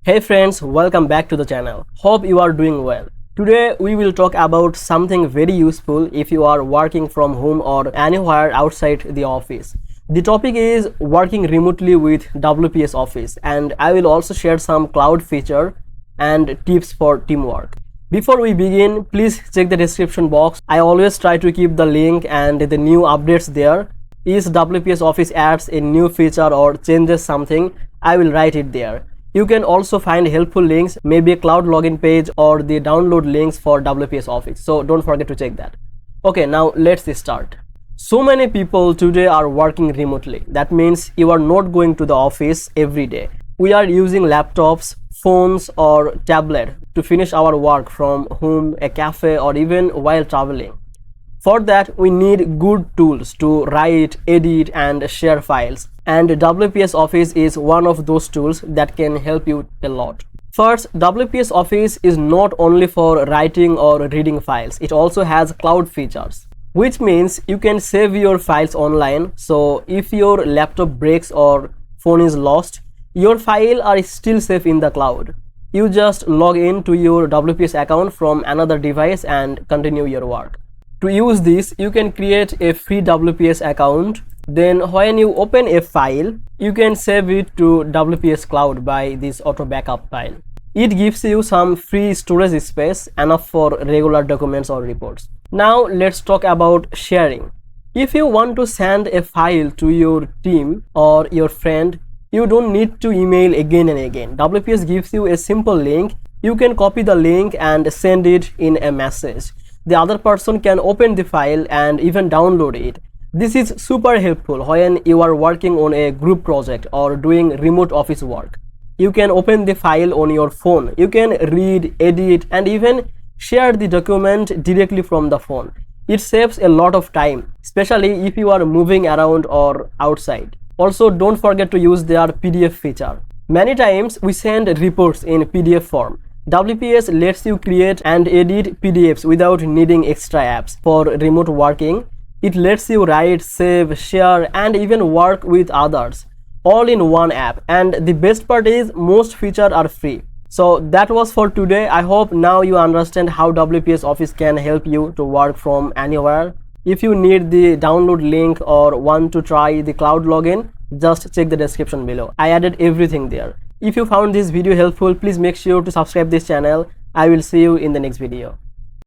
Hey friends, welcome back to the channel. Hope you are doing well. Today we will talk about something very useful if you are working from home or anywhere outside the office. The topic is working remotely with WPS Office, and I will also share some cloud feature and tips for teamwork. Before we begin, please check the description box. I always try to keep the link and the new updates there. If WPS Office adds a new feature or changes something, I will write it there. You can also find helpful links, maybe a cloud login page or the download links for WPS Office. So don't forget to check that. Okay, now let's start. So many people today are working remotely. That means you are not going to the office every day. We are using laptops, phones or tablet to finish our work from home, a cafe or even while traveling. For that, we need good tools to write, edit and share files. And WPS Office is one of those tools that can help you a lot. First, WPS Office is not only for writing or reading files, it also has cloud features, which means you can save your files online. So if your laptop breaks or phone is lost, your files are still safe in the cloud. You just log in to your WPS account from another device and continue your work. To use this, you can create a free WPS account. Then when you open a file, you can save it to WPS Cloud by this auto backup file. It gives you some free storage space, enough for regular documents or reports. Now let's talk about sharing. If you want to send a file to your team or your friend, you don't need to email again and again. WPS gives you a simple link. You can copy the link and send it in a message. The other person can open the file and even download it. This is super helpful when you are working on a group project or doing remote office work. You can open the file on your phone. You can read, edit and even share the document directly from the phone. It saves a lot of time, especially if you are moving around or outside. Also, don't forget to use their PDF feature. Many times we send reports in PDF form. WPS lets you create and edit PDFs without needing extra apps. For remote working, it lets you write, save, share and even work with others all in one app. And the best part is most features are free. So that was for today. I hope now you understand how WPS Office can help you to work from anywhere. If you need the download link or want to try the cloud login, just check the description below. I added everything there. If you found this video helpful, please make sure to subscribe this channel. I will see you in the next video.